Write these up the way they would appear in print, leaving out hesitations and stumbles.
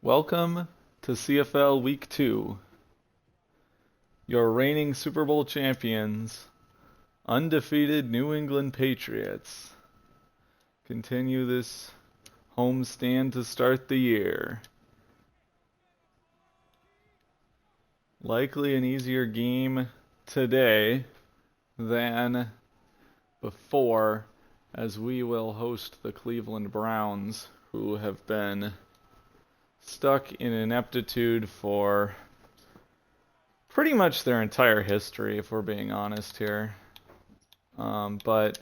Welcome to CFL Week 2. Your reigning Super Bowl champions, undefeated New England Patriots, continue this homestand to start the year. Likely an easier game today than before, as we will host the Cleveland Browns, who have been stuck in ineptitude for pretty much their entire history, if we're being honest here. But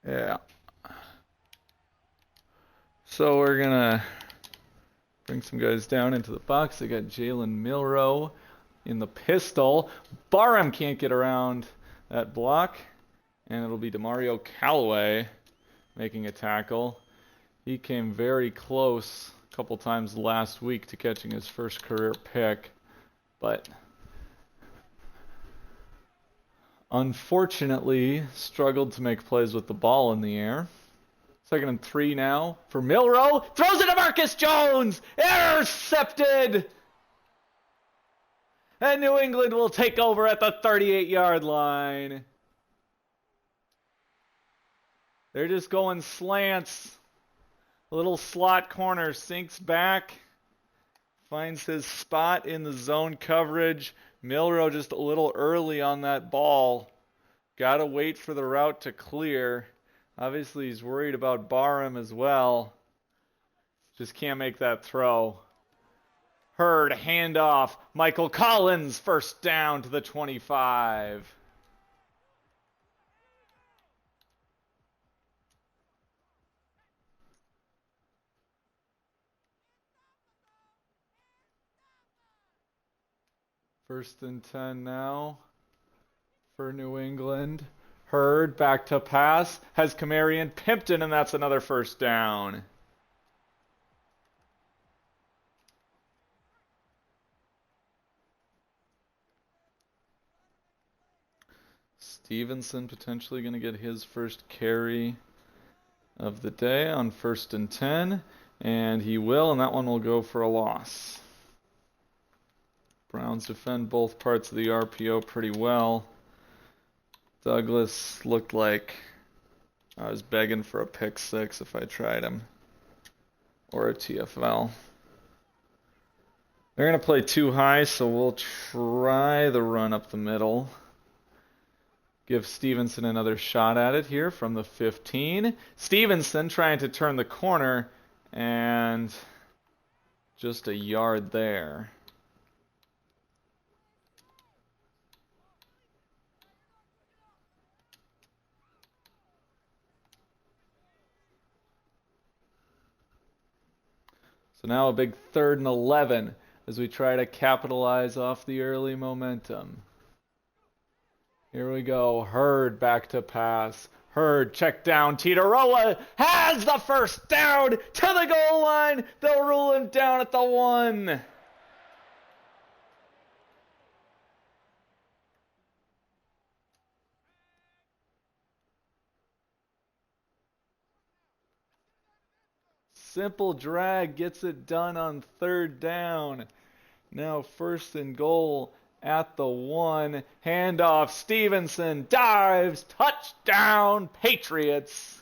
yeah. So we're gonna bring some guys down into the box. I got Jalen Milroe in the pistol. Barham can't get around that block, and it'll be Demario Callaway making a tackle. He came very close a couple times last week to catching his first career pick, but unfortunately struggled to make plays with the ball in the air. 2nd and 3 now for Milroe. Throws it to Marcus Jones. Intercepted. And New England will take over at the 38-yard line. They're just going slants. A little slot corner, sinks back. Finds his spot in the zone coverage. Milroe just a little early on that ball. Gotta wait for the route to clear. Obviously, he's worried about Barham as well. Just can't make that throw. Hurd, handoff. Michael Collins, first down to the 25. First and 10 now for New England. Hurd back to pass, has Kamarian Pimpton, and that's another first down. Stevenson potentially going to get his first carry of the day on 1st and 10, and he will, and that one will go for a loss. Browns defend both parts of the RPO pretty well. Douglas looked like I was begging for a pick six if I tried him, or a TFL. They're going to play too high, so we'll try the run up the middle. Give Stevenson another shot at it here from the 15. Stevenson trying to turn the corner, and just a yard there. So now a big 3rd and 11 as we try to capitalize off the early momentum. Here we go. Hurd back to pass. Hurd check down. Titaroa has the first down to the goal line. They'll rule him down at the 1. Simple drag gets it done on 3rd down. Now 1st and goal at the 1. Handoff. Stevenson dives. Touchdown, Patriots.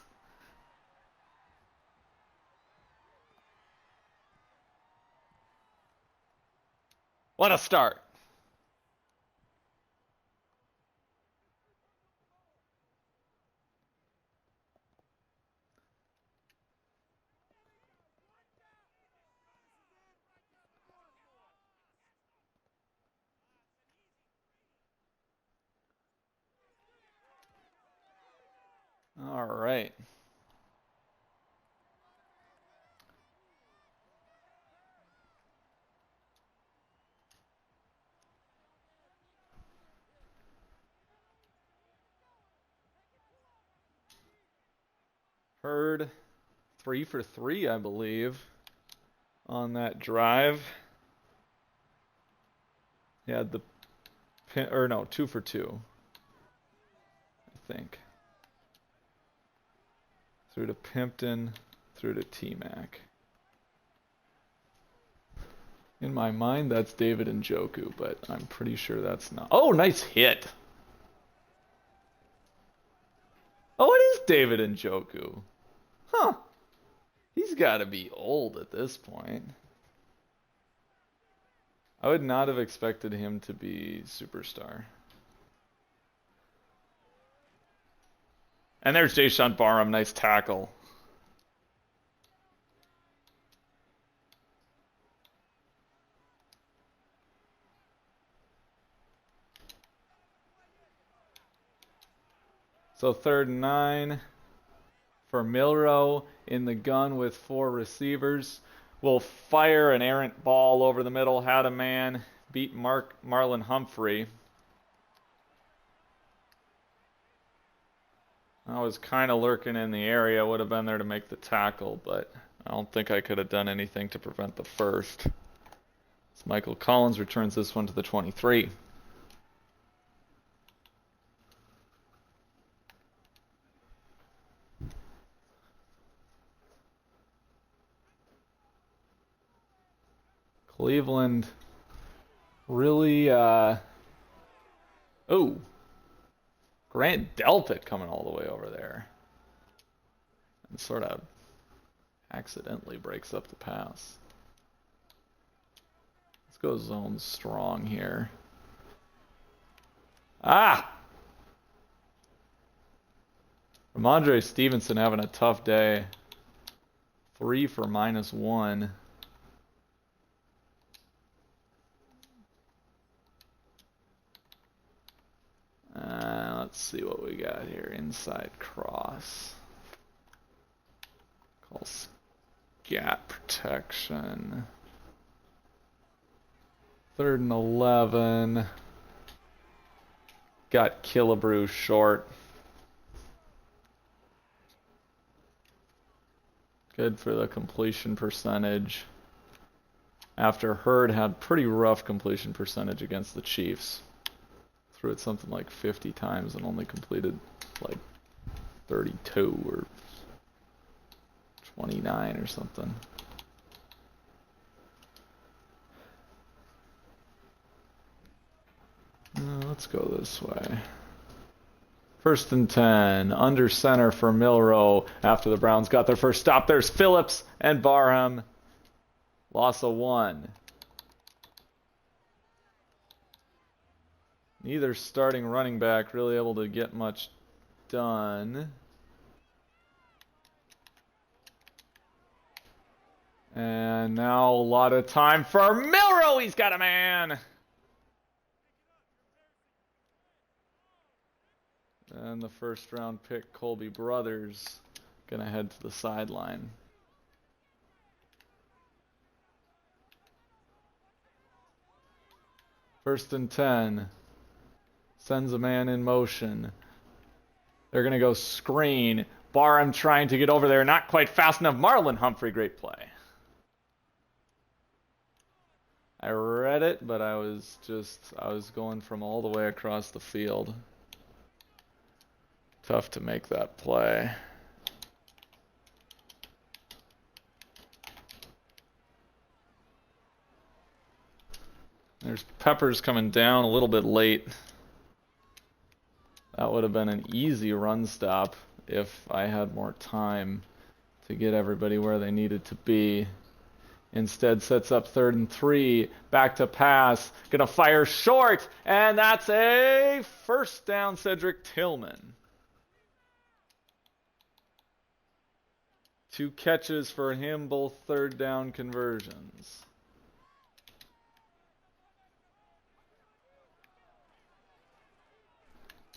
What a start. All right. Hurd 3 for 3, I believe, on that drive. He had the pin, or no, 2 for 2, I think. Through to Pimpton. Through to T-Mac. In my mind, that's David Njoku, but I'm pretty sure that's not. Oh, nice hit. Oh, it is David Njoku. Huh. He's got to be old at this point. I would not have expected him to be superstar. And there's Jayshawn Barham. Nice tackle. So 3rd and 9 for Milroe in the gun with 4 receivers. Will fire an errant ball over the middle. Had a man. Beat Marlon Humphrey. I was kind of lurking in the area. Would have been there to make the tackle, but I don't think I could have done anything to prevent the first. So Michael Collins returns this one to the 23. Cleveland really, oh, Grant Delpit coming all the way over there. And sort of accidentally breaks up the pass. Let's go zone strong here. Ah! Ramondre Stevenson having a tough day. 3 for -1. Let's see what we got here. Inside cross. Calls gap protection. 3rd and 11. Got Killebrew short. Good for the completion percentage. After Hurd had pretty rough completion percentage against the Chiefs. Threw it something like 50 times and only completed like 32 or 29 or something. Let's go this way. 1st and 10, under center for Milroe after the Browns got their first stop. There's Phillips and Barham. Loss of 1. Neither starting running back really able to get much done. And now a lot of time for Milroe. He's got a man. And the 1st round pick, Colby Brothers, gonna head to the sideline. First and 10. Sends a man in motion. They're going to go screen. Barham trying to get over there. Not quite fast enough. Marlon Humphrey, great play. I read it, but I was going from all the way across the field. Tough to make that play. There's Peppers coming down a little bit late. That would have been an easy run stop if I had more time to get everybody where they needed to be. Instead sets up 3rd and 3. Back to pass. Gonna fire short. And that's a 1st down, Cedric Tillman. 2 catches for him, both 3rd down conversions.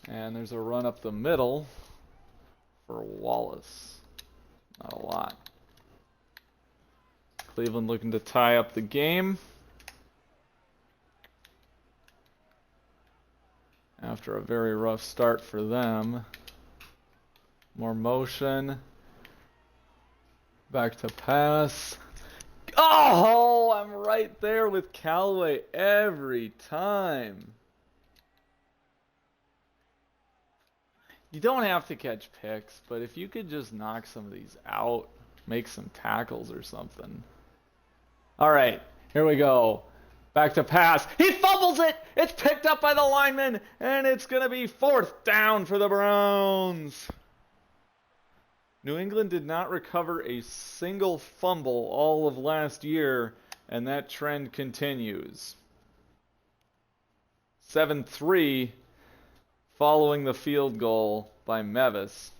And there's a run up the middle for Wallace. Not a lot. Cleveland looking to tie up the game. After a very rough start for them. More motion. Back to pass. Oh, I'm right there with Callaway every time. You don't have to catch picks, but if you could just knock some of these out, make some tackles or something. All right, here we go. Back to pass. He fumbles it. It's picked up by the lineman, and it's going to be 4th down for the Browns. New England did not recover a single fumble all of last year, and that trend continues. 7-3 following the field goal by Mevis.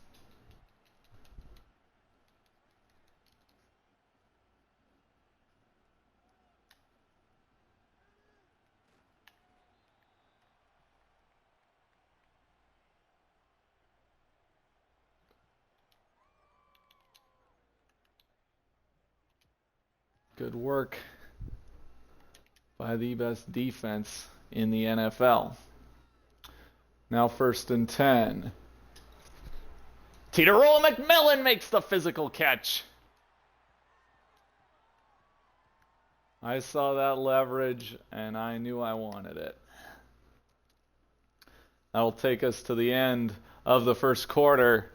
Good work by the best defense in the NFL. Now 1st and 10. Teteroa McMillan makes the physical catch. I saw that leverage and I knew I wanted it. That'll take us to the end of the first quarter.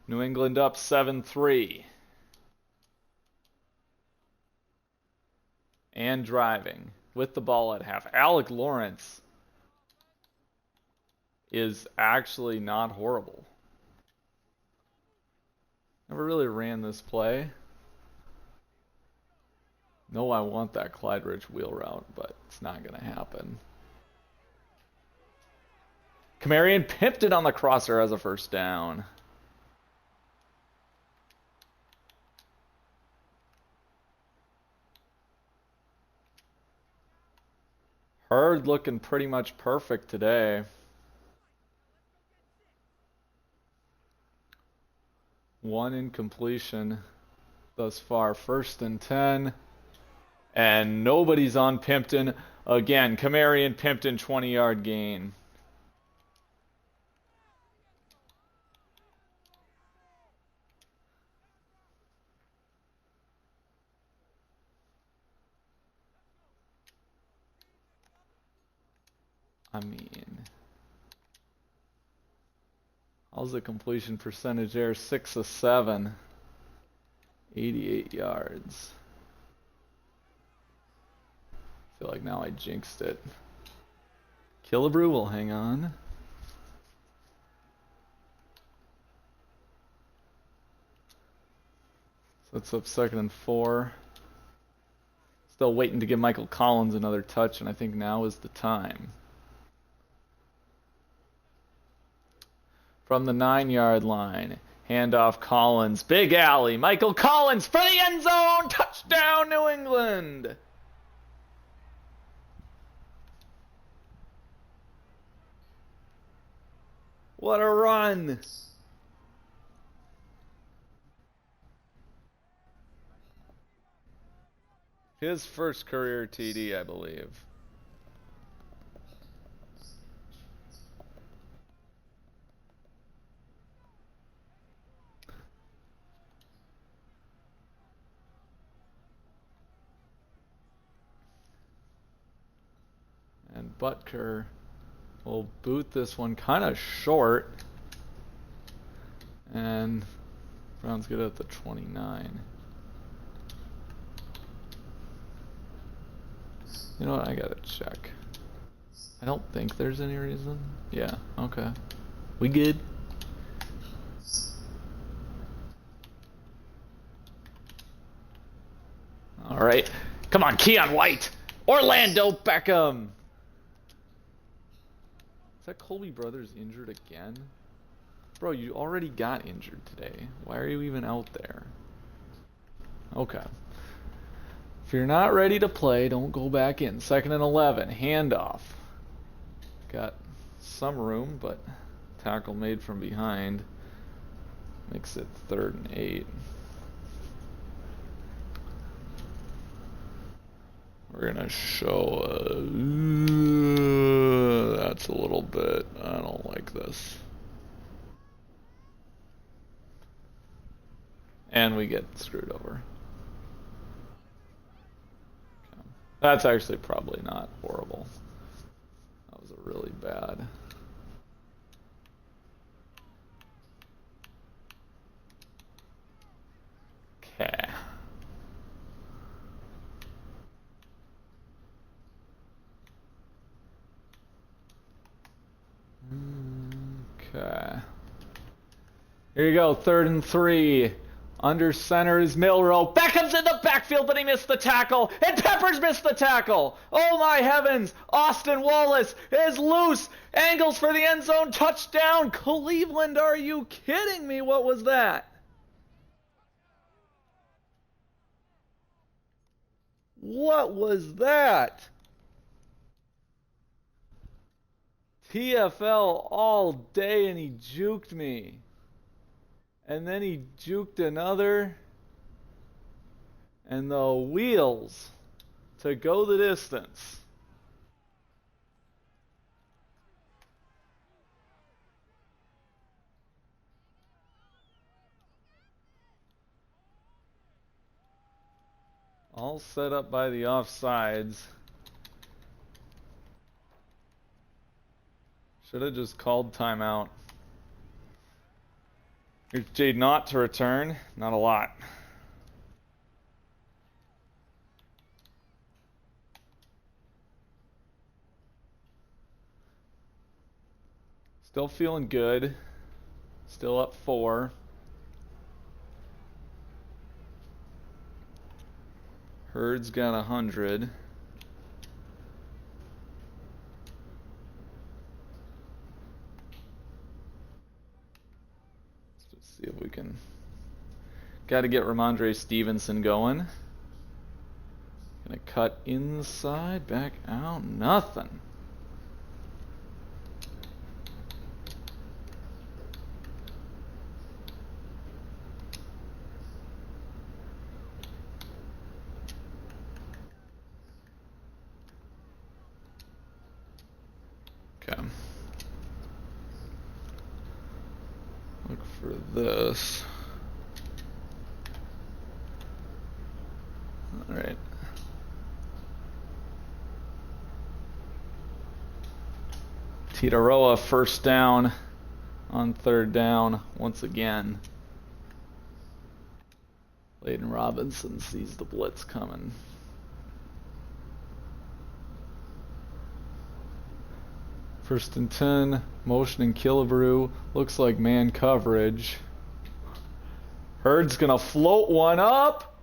New England up 7-3. And driving with the ball at half. Alec Lawrence is actually not horrible. Never really ran this play. No, I want that Clyde Ridge wheel route, but it's not going to happen. Kamarian Pimpton on the crosser as a 1st down. Hurd looking pretty much perfect today. One incompletion thus far. 1st and 10. And nobody's on Pimpton. Again, Kamarian Pimpton, 20-yard gain. I mean, how's the completion percentage there? 6 of 7. 88 yards. I feel like now I jinxed it. Killebrew will hang on. So it's up 2nd and 4. Still waiting to give Michael Collins another touch, and I think now is the time. From the 9-yard line, handoff Collins, big alley, Michael Collins for the end zone, touchdown New England. What a run. His first career TD, I believe. And Butker will boot this one kind of short. And Browns get it at the 29. You know what? I gotta check. I don't think there's any reason. Yeah, okay. We good. All right. Come on, Keon White. Orlando Beckham. Is that Colby Brothers injured again? Bro, you already got injured today. Why are you even out there? Okay. If you're not ready to play, don't go back in. 2nd and 11. Handoff. Got some room, but tackle made from behind. Makes it 3rd and 8. We're going to show... that's a little bit... I don't like this. And we get screwed over. Okay. That's actually probably not horrible. That was a really bad... Here you go, 3rd and 3. Under center is Milroe. Beckham's in the backfield, but he missed the tackle. And Peppers missed the tackle. Oh my heavens. Austin Wallace is loose. Angles for the end zone. Touchdown. Cleveland, are you kidding me? What was that? What was that? TFL all day, and he juked me. And then he juked another. And the wheels to go the distance. All set up by the offsides. Should have just called timeout. Here's Jade Knott to return. Not a lot. Still feeling good. Still up 4. Hurd's got 100. Let's just see if we can. Got to get Ramondre Stevenson going. Gonna cut inside, back out, nothing. Okay. Look for this. All right. Titaroa first down on 3rd down once again. Layden Robinson sees the blitz coming. First and 10, motion and Killebrew. Looks like man coverage. Hurd's gonna float one up.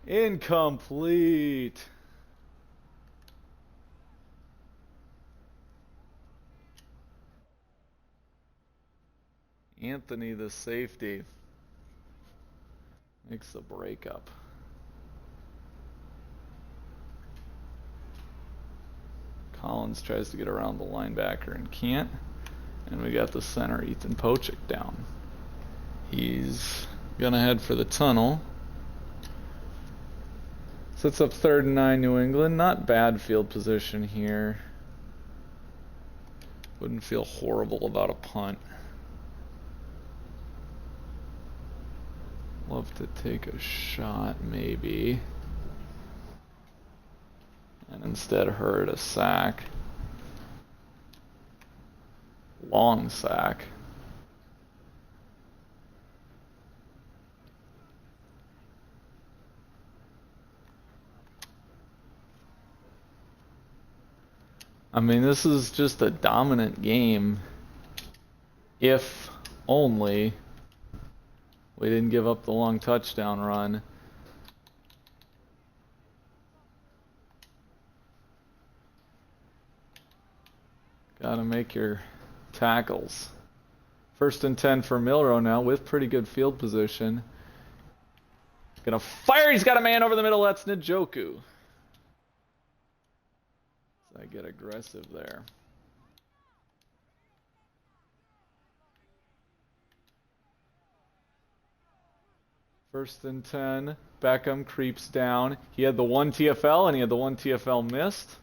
Incomplete. Anthony, the safety, makes the breakup. Collins tries to get around the linebacker and can't. And we got the center, Ethan Pochik, down. He's gonna head for the tunnel. Sets up 3rd and 9 New England. Not bad field position here. Wouldn't feel horrible about a punt. Love to take a shot, maybe. And instead Hurd a sack. Long sack. I mean, this is just a dominant game. If only we didn't give up the long touchdown run. Gotta make your tackles. 1st and 10 for Milroe now with pretty good field position. Gonna fire, he's got a man over the middle, that's Njoku. So I get aggressive there. First and 10, Beckham creeps down. He had the 1 TFL and he had the 1 TFL missed.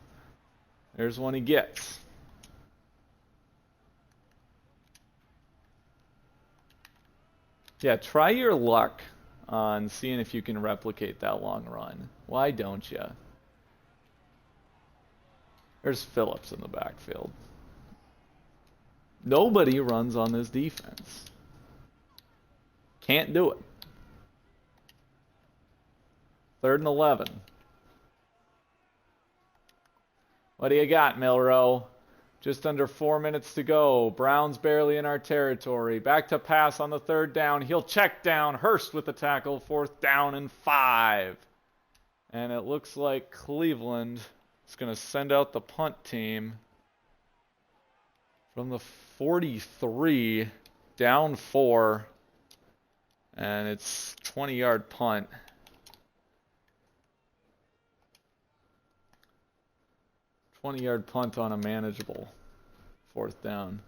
There's one he gets. Yeah, try your luck on seeing if you can replicate that long run. Why don't you? There's Phillips in the backfield. Nobody runs on this defense. Can't do it. 3rd and 11. What do you got, Milroe? Just under 4 minutes to go. Browns barely in our territory. Back to pass on the third down. He'll check down. Hurst with the tackle. 4th down and 5. And it looks like Cleveland is going to send out the punt team from the 43, down 4. And it's 20-yard punt. Yard punt on a manageable 4th down.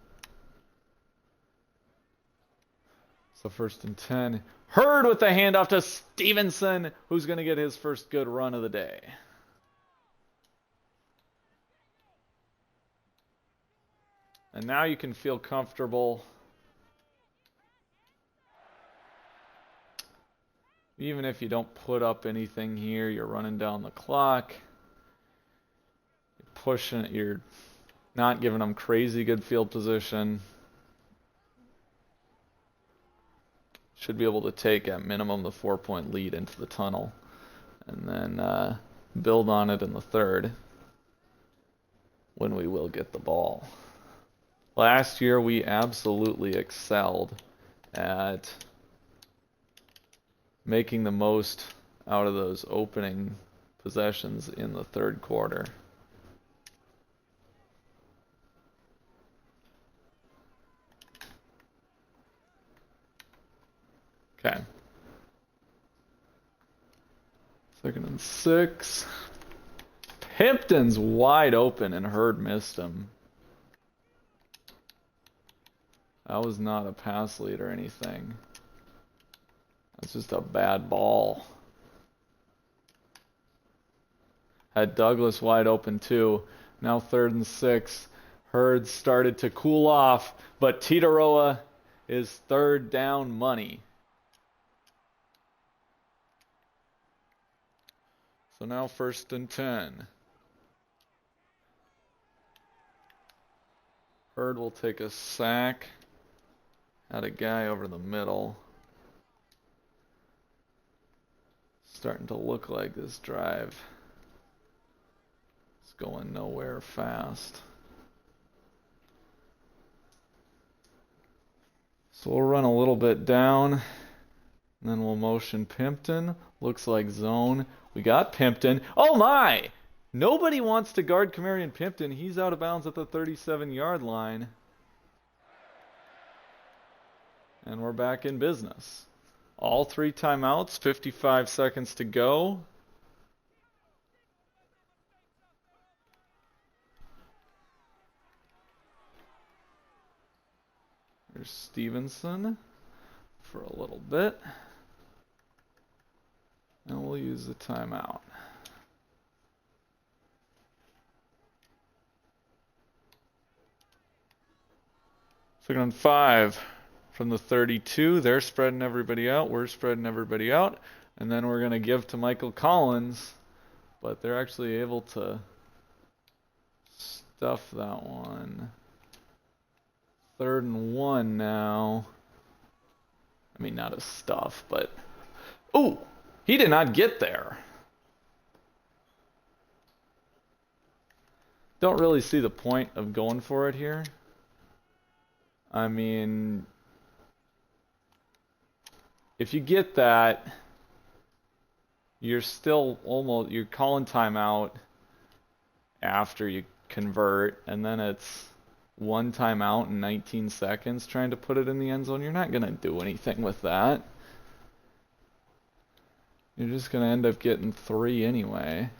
So 1st and 10. Hurd with the handoff to Stevenson, who's going to get his first good run of the day. And now you can feel comfortable. Even if you don't put up anything here, you're running down the clock. Pushing it, you're not giving them crazy good field position. Should be able to take at minimum the 4-point lead into the tunnel and then build on it in the third when we will get the ball. Last year we absolutely excelled at making the most out of those opening possessions in the third quarter. Okay. 2nd and 6. Pimpton's wide open and Hurd missed him. That was not a pass lead or anything. That's just a bad ball. Had Douglas wide open too. Now 3rd and 6. Hurd started to cool off, but Titaroa is 3rd down money. So now 1st and 10. Hurd will take a sack. Had a guy over the middle. Starting to look like this drive is going nowhere fast. So we'll run a little bit down. And then we'll motion Pimpton. Looks like zone. We got Pimpton. Oh my! Nobody wants to guard Camarion Pimpton. He's out of bounds at the 37-yard line. And we're back in business. All 3 timeouts, 55 seconds to go. There's Stevenson for a little bit. And we'll use the timeout. Second and 5 from the 32. They're spreading everybody out. We're spreading everybody out. And then we're going to give to Michael Collins. But they're actually able to stuff that one. 3rd and 1 now. I mean, not a stuff, but... Ooh! He did not get there. Don't really see the point of going for it here. I mean, if you get that, you're still almost, you're calling timeout after you convert, and then it's 1 timeout in 19 seconds trying to put it in the end zone. You're not going to do anything with that. You're just going to end up getting 3 anyway.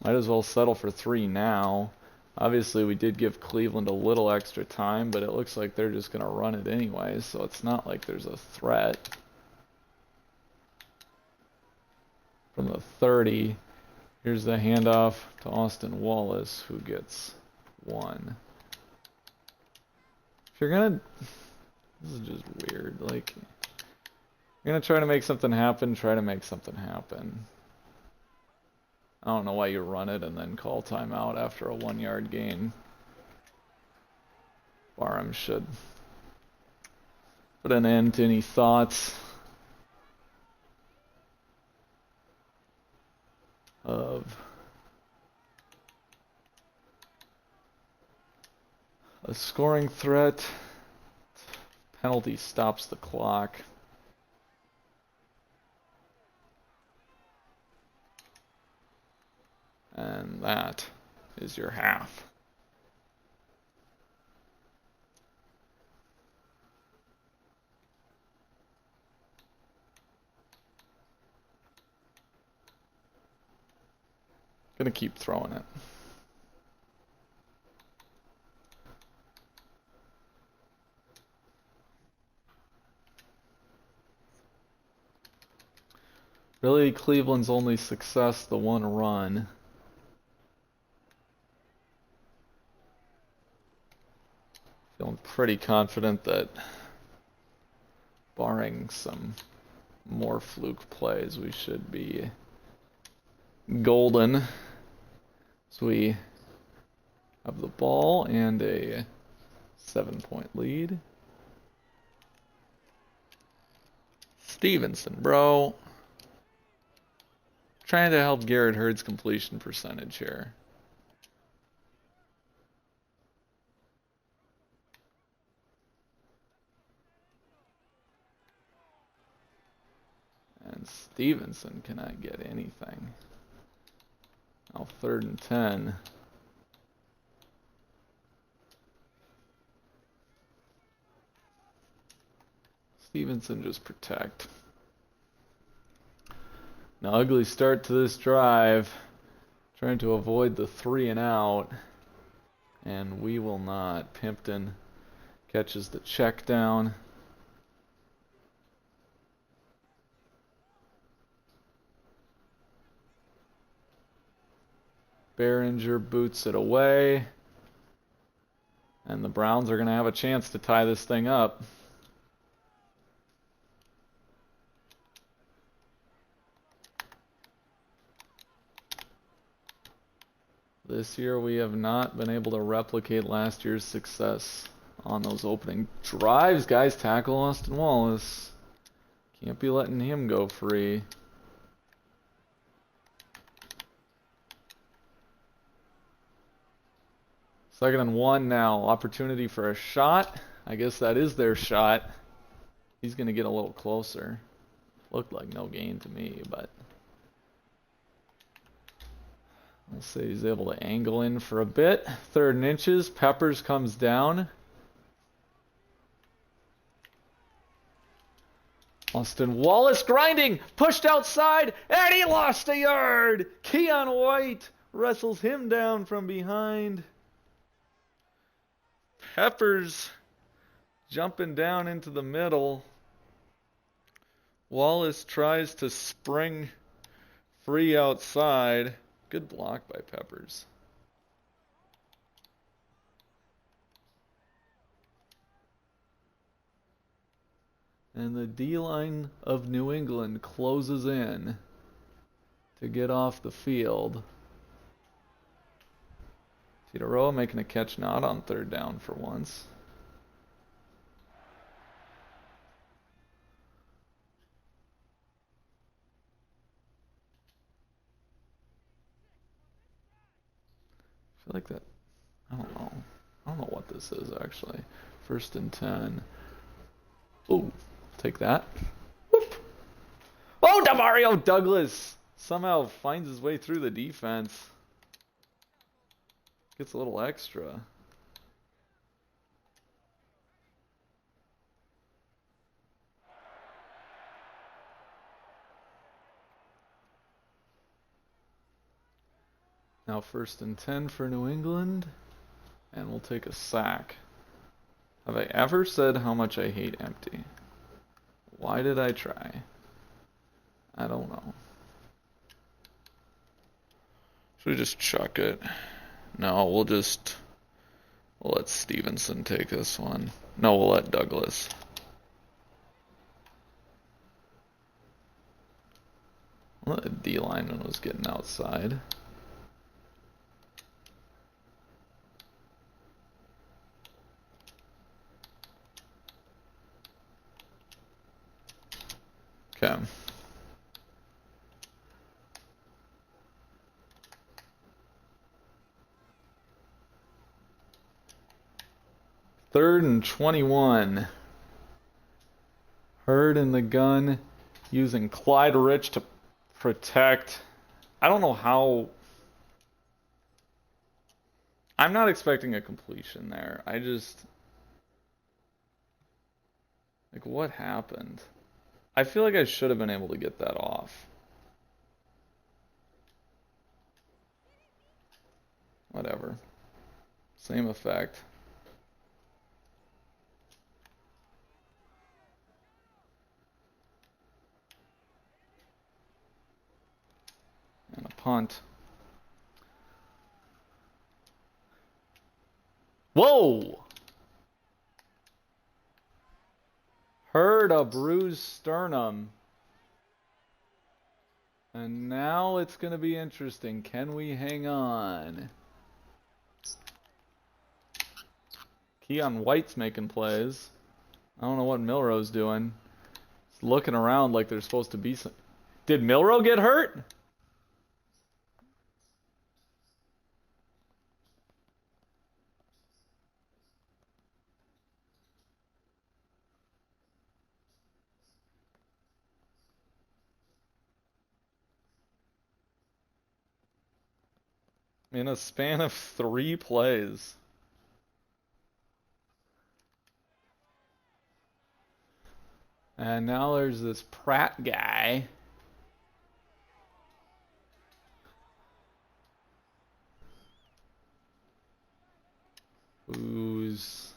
Might as well settle for 3 now. Obviously, we did give Cleveland a little extra time, but it looks like they're just going to run it anyway, so it's not like there's a threat. From the 30, here's the handoff to Austin Wallace, who gets 1. If you're going to... This is just weird. Like, you're going to try to make something happen, try to make something happen. I don't know why you run it and then call timeout after a 1-yard gain. Barham should put an end to any thoughts of A scoring threat. Penalty stops the clock. And that is your half. Gonna keep throwing it. Really, Cleveland's only success, the one run. Feeling pretty confident that, barring some more fluke plays, we should be golden. So we have the ball and a 7-point lead. Stevenson, bro. Trying to help Garrett Hurd's completion percentage here. And Stevenson cannot get anything. Now 3rd and 10. Stevenson just protect. An ugly start to this drive. Trying to avoid the 3 and out. And we will not. Pimpton catches the check down. Behringer boots it away. And the Browns are going to have a chance to tie this thing up. This year we have not been able to replicate last year's success on those opening drives. Guys, tackle Austin Wallace. Can't be letting him go free. Second and 1 now. Opportunity for a shot. I guess that is their shot. He's going to get a little closer. Looked like no gain to me, but let's say he's able to angle in for a bit. 3rd and inches. Peppers comes down. Austin Wallace grinding. Pushed outside. And he lost a yard. Keon White wrestles him down from behind. Peppers jumping down into the middle. Wallace tries to spring free outside. Good block by Peppers. And the D-line of New England closes in to get off the field. Titaroa making a catch not on 3rd down for once. I feel like that, I don't know. I don't know what this is actually. 1st and 10. Ooh, take that. Whoop. Oh, Demario Douglas somehow finds his way through the defense. Gets a little extra. Now 1st and 10 for New England. And we'll take a sack. Have I ever said how much I hate empty? Why did I try? I don't know. Should we just chuck it? No, we'll let Stevenson take this one. No, we'll let Douglas. Well, the D lineman was getting outside. Okay. 3rd and 21. Hurd in the gun, using Clyde Rich to protect. I don't know how. I'm not expecting a completion there. I just. Like, what happened? I feel like I should have been able to get that off. Whatever. Same effect. And a punt. Whoa! Heard a bruised sternum. And now it's going to be interesting. Can we hang on? Keon White's making plays. I don't know what Milrow's doing. He's looking around like there's supposed to be some... Did Milrow get hurt? In a span of 3 plays. And now there's this Pratt guy. Who's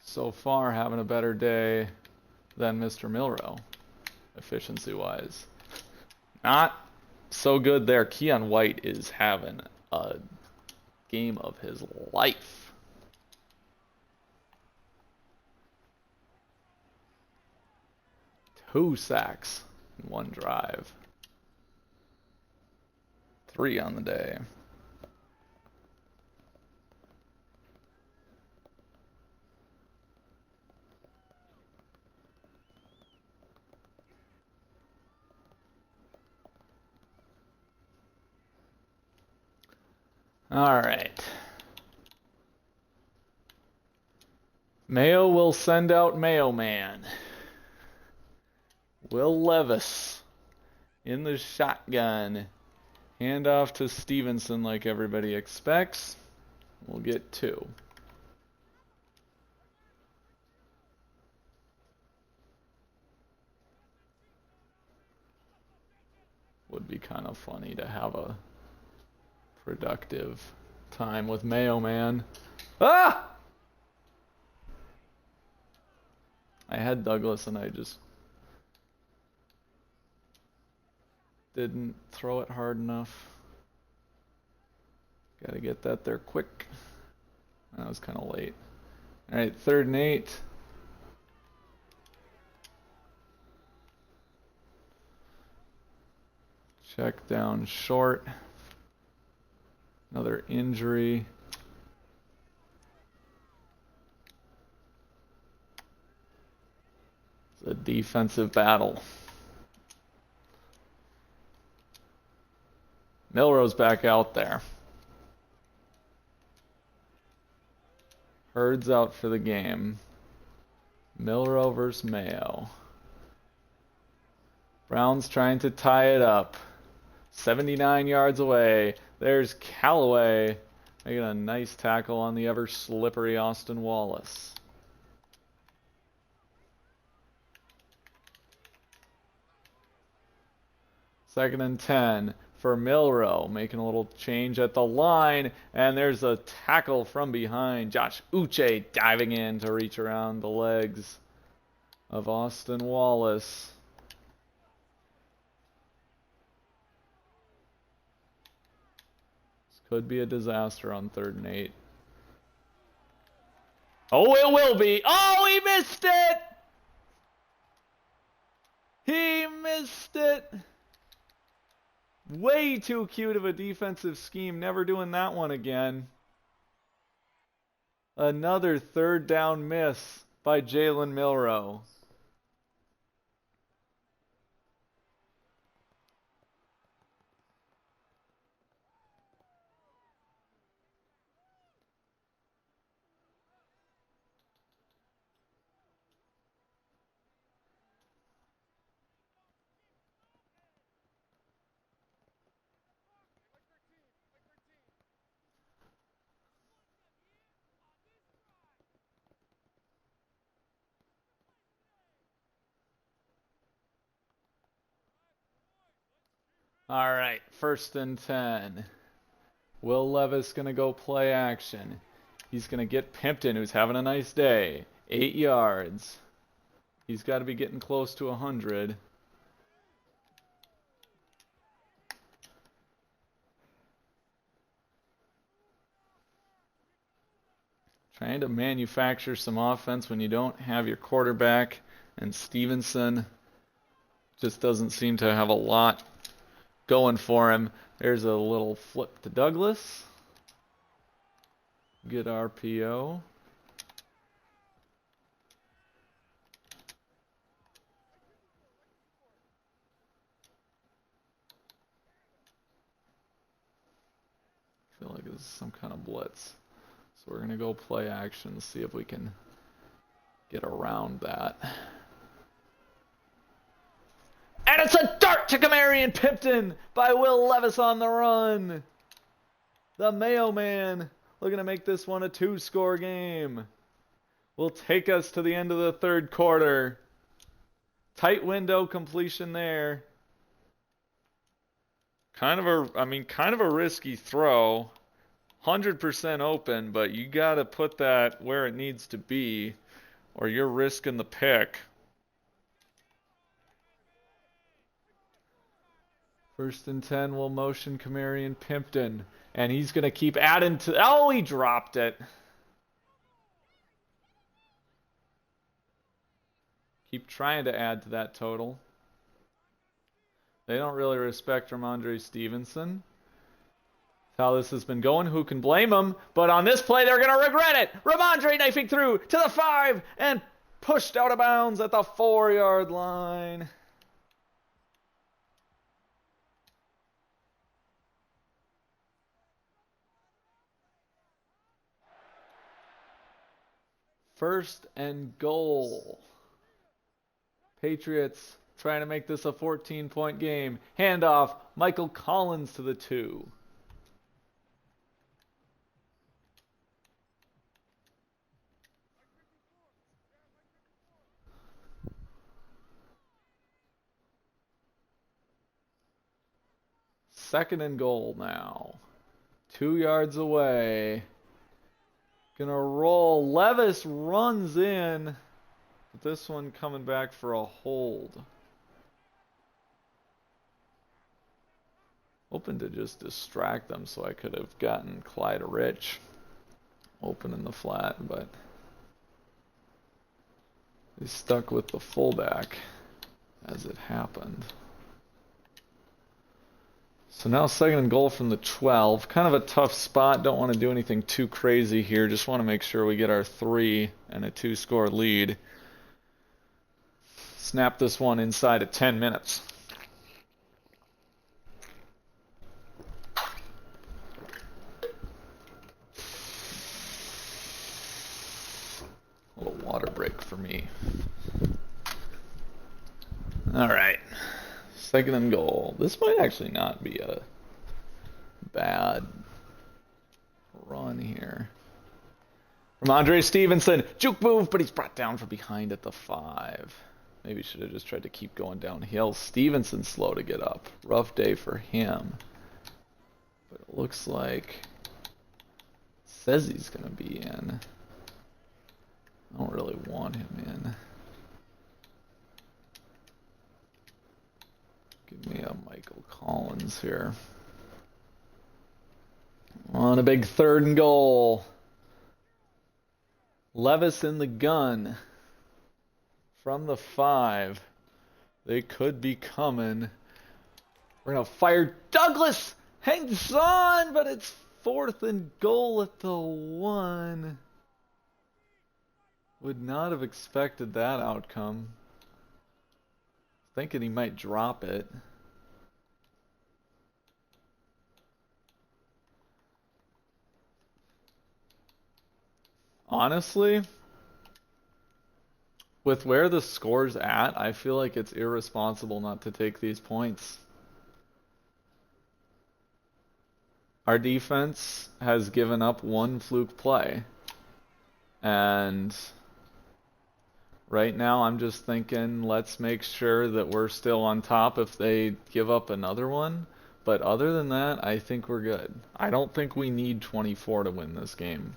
so far having a better day than Mr. Milrow, efficiency-wise. Not so good there. Keon White is having a game of his life. Two sacks in one drive. 3 on the day. All right. Mayo will send out Mayo Man. Will Levis in the shotgun. Hand off to Stevenson like everybody expects. We'll get 2. Would be kind of funny to have a productive time with Mayo Man. Ah! I had Douglas and I just didn't throw it hard enough. Gotta get that there quick. That was kind of late. Alright, 3rd and 8. Check down short. Another injury. It's a defensive battle. Milrow's back out there. Hurd's out for the game. Milrow versus Mayo. Brown's trying to tie it up. 79 yards away. There's Callaway making a nice tackle on the ever slippery Austin Wallace. Second and 10 for Milrow, making a little change at the line, and there's a tackle from behind. Josh Uche diving in to reach around the legs of Austin Wallace. This could be a disaster on 3rd and 8. Oh, it will be. Oh, he missed it! He missed it! Way too cute of a defensive scheme. Never doing that one again. Another 3rd down miss by Jalen Milrow. All right, 1st and 10. Will Levis going to go play action. He's going to get Pimpton, who's having a nice day. 8 yards. He's got to be getting close to 100. Trying to manufacture some offense when you don't have your quarterback, and Stevenson just doesn't seem to have a lot going for him. There's a little flip to Douglas. Good RPO. I feel like this is some kind of blitz. So we're going to go play action, see if we can get around that. And it's a dart to Kamarian Pimpton by Will Levis on the run. The Mayo Man looking to make this one a 2-score game. Will take us to the end of the 3rd quarter. Tight window completion there. Kind of a risky throw. 100% open, but you got to put that where it needs to be or you're risking the pick. 1st and 10 will motion Kamarian Pimpton. And he's going to keep adding to... Oh, he dropped it. Keep trying to add to that total. They don't really respect Ramondre Stevenson. That's how this has been going. Who can blame them? But on this play, they're going to regret it. Ramondre knifing through to the 5 and pushed out of bounds at the 4-yard line. First and goal. Patriots trying to make this a 14-point game. Handoff, Michael Collins to the 2. Second and goal now. 2 yards away. Gonna roll. Levis runs in. But this one coming back for a hold. Hoping to just distract them so I could have gotten Clyde Rich open in the flat, but they stuck with the fullback as it happened. So now 2nd and goal from the 12. Kind of a tough spot. Don't want to do anything too crazy here. Just want to make sure we get our 3 and a 2-score lead. Snap this one inside of 10 minutes. A little water break for me. All right. 2nd and goal. This might actually not be a bad run here. Ramondre Stevenson, juke move, but he's brought down from behind at the 5. Maybe should have just tried to keep going downhill. Stevenson slow to get up. Rough day for him. But it looks like says he's going to be in. I don't really want him in. Give me a Michael Collins here. On a big 3rd and goal. Levis in the gun. From the 5. They could be coming. We're going to fire. Douglas hangs on, but it's 4th and goal at the 1. Would not have expected that outcome. Thinking he might drop it. Honestly, with where the score's at, I feel like it's irresponsible not to take these points. Our defense has given up 1 fluke play. And right now, I'm just thinking, let's make sure that we're still on top if they give up another one. But other than that, I think we're good. I don't think we need 24 to win this game.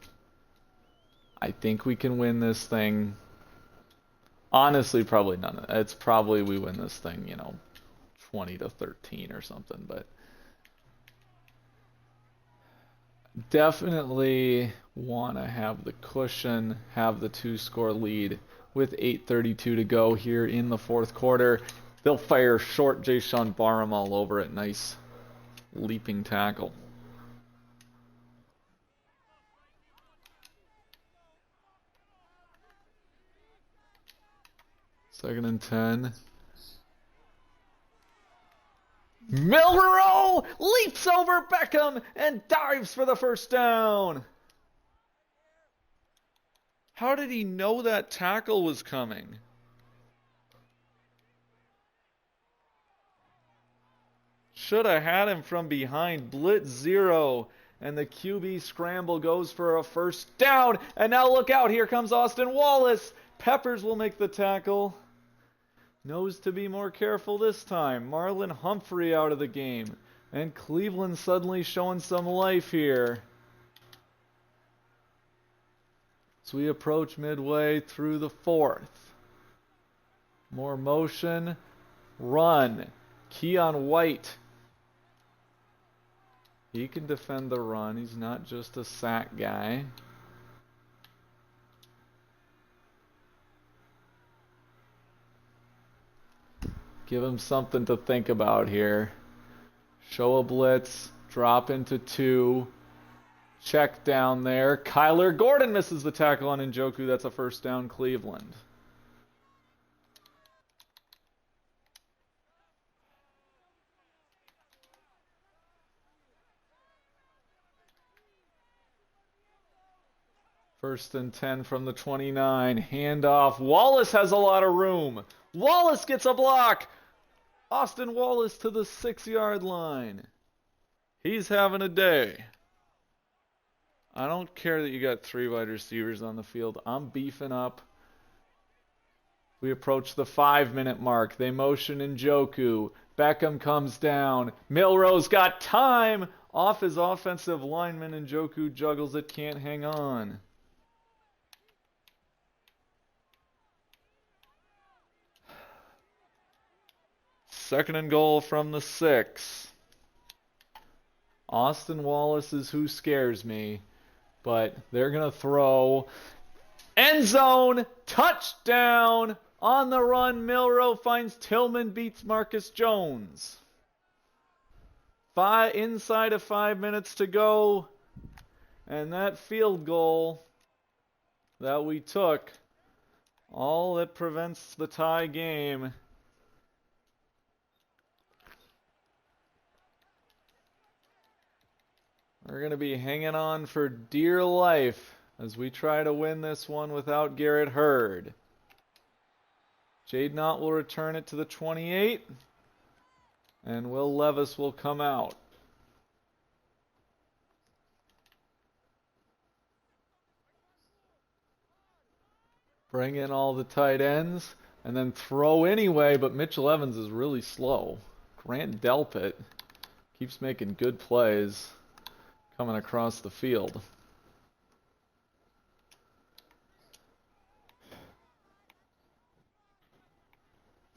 I think we can win this thing. Honestly, probably none of it. It's probably we win this thing, 20-13 or something, but definitely want to have the cushion, have the 2-score lead with 8:32 to go here in the fourth quarter. They'll fire short Jayshawn Barham all over it. Nice leaping tackle. Second and 10. Milrow leaps over Beckham and dives for the first down. How did he know that tackle was coming? Should have had him from behind. Blitz 0. And the QB scramble goes for a first down. And now look out. Here comes Austin Wallace. Peppers will make the tackle. Knows to be more careful this time. Marlon Humphrey out of the game. And Cleveland suddenly showing some life here. As we approach midway through the fourth. More motion. Run. Keon White. He can defend the run. He's not just a sack guy. Give him something to think about here. Show a blitz. Drop into 2. Check down there. Kyler Gordon misses the tackle on Njoku. That's a first down, Cleveland. First and 10 from the 29. Handoff. Wallace has a lot of room. Wallace gets a block. Austin Wallace to the 6-yard line. He's having a day. I don't care that you got 3 wide receivers on the field. I'm beefing up. We approach the 5-minute mark. They motion Njoku. Beckham comes down. Milrow's got time. Off his offensive lineman. Njoku juggles it. Can't hang on. Second and goal from the 6. Austin Wallace is who scares me. But they're going to throw. End zone. Touchdown. On the run. Milrow finds Tillman, beats Marcus Jones. Inside of 5 minutes to go. And that field goal that we took, all that prevents the tie game. We're going to be hanging on for dear life as we try to win this one without Garrett Hurd. Jade Knott will return it to the 28, and Will Levis will come out. Bring in all the tight ends, and then throw anyway, but Mitchell Evans is really slow. Grant Delpit keeps making good plays coming across the field.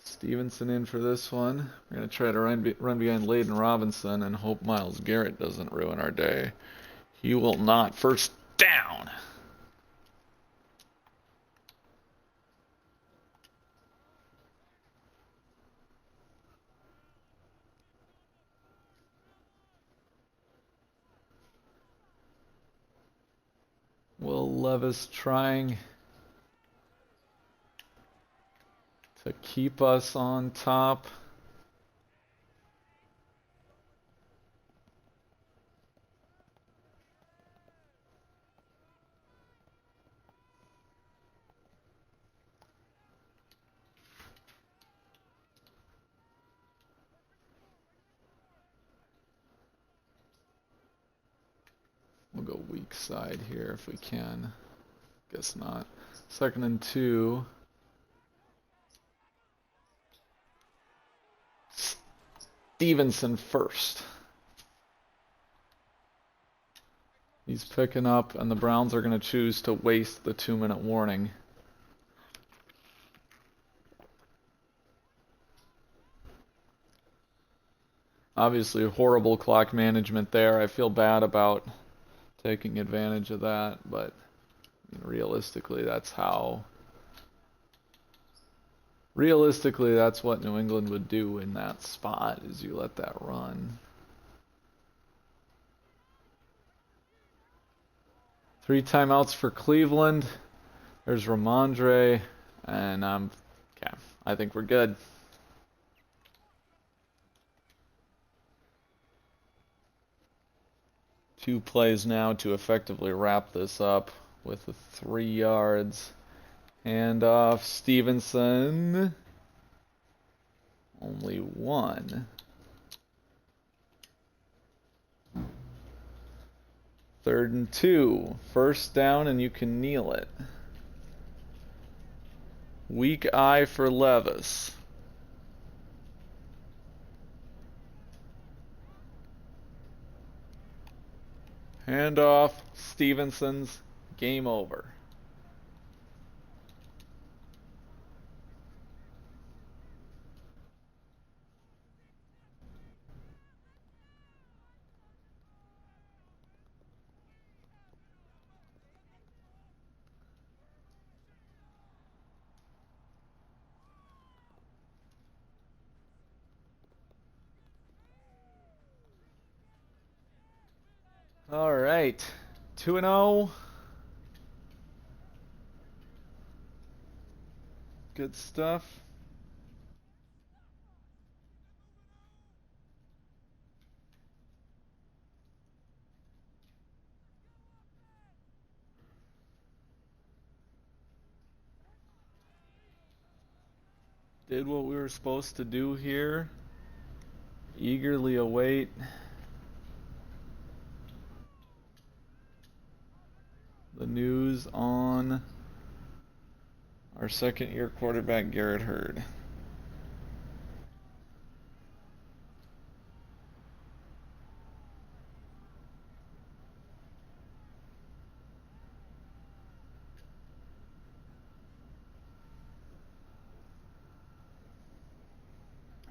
Stevenson in for this one. We're going to try to run behind Layden Robinson and hope Myles Garrett doesn't ruin our day. He will not. First down. Will Levis trying to keep us on top. We'll go weak side here if we can. Guess not. Second and 2. Stevenson first. He's picking up, and the Browns are going to choose to waste the 2-minute warning. Obviously, horrible clock management there. I feel bad about taking advantage of that, but realistically, that's what New England would do in that spot, is you let that run. 3 timeouts for Cleveland. There's Ramondre, and okay, I think we're good. Two plays now to effectively wrap this up with the 3 yards. Hand off, Stevenson. Only 1. 3rd and 2. First down, and you can kneel it. Weak eye for Levis. Hand off, Stevenson's. Game over. All right, 2-0. Good stuff. Did what we were supposed to do here. Eagerly await the news on our second-year quarterback, Garrett Hurd.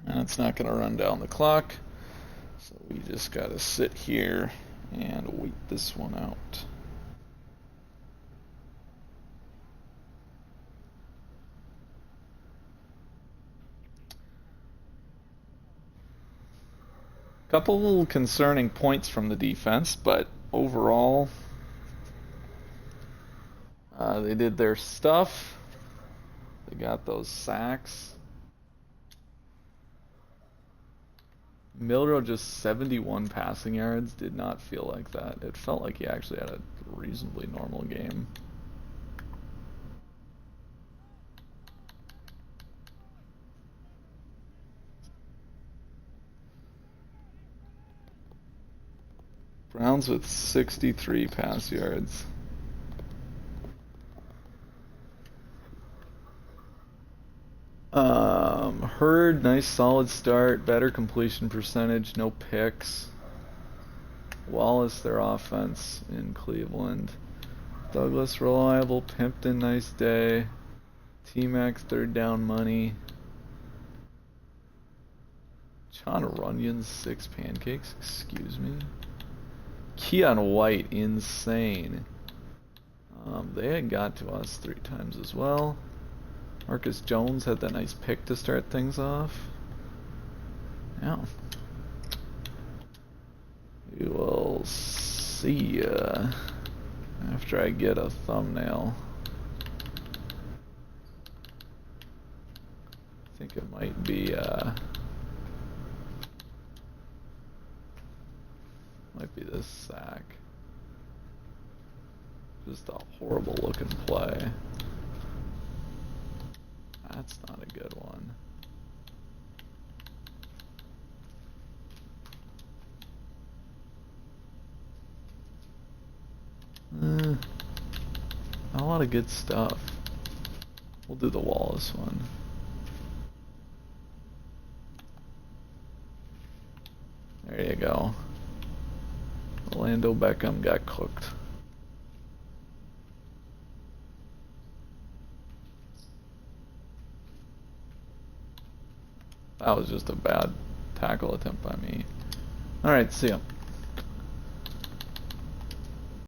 And it's not going to run down the clock, so we just got to sit here and wait this one out. Couple concerning points from the defense, but overall, they did their stuff. They got those sacks. Milrow just 71 passing yards. Did not feel like that. It felt like he actually had a reasonably normal game. Browns with 63 pass yards. Hurd, nice solid start, better completion percentage, no picks. Wallace, their offense in Cleveland. Douglas, reliable. Pimpton, nice day. T-Mac, 3rd down money. John Runyon, 6 pancakes, excuse me. Keon White, insane. They had got to us 3 times as well. Marcus Jones had that nice pick to start things off. Yeah. We will see ya after I get a thumbnail. I think it might be this sack. Just a horrible looking play. That's not a good one. Not a lot of good stuff. We'll do the Wallace one. There you go. Orlando Beckham got cooked. That was just a bad tackle attempt by me. Alright, see ya.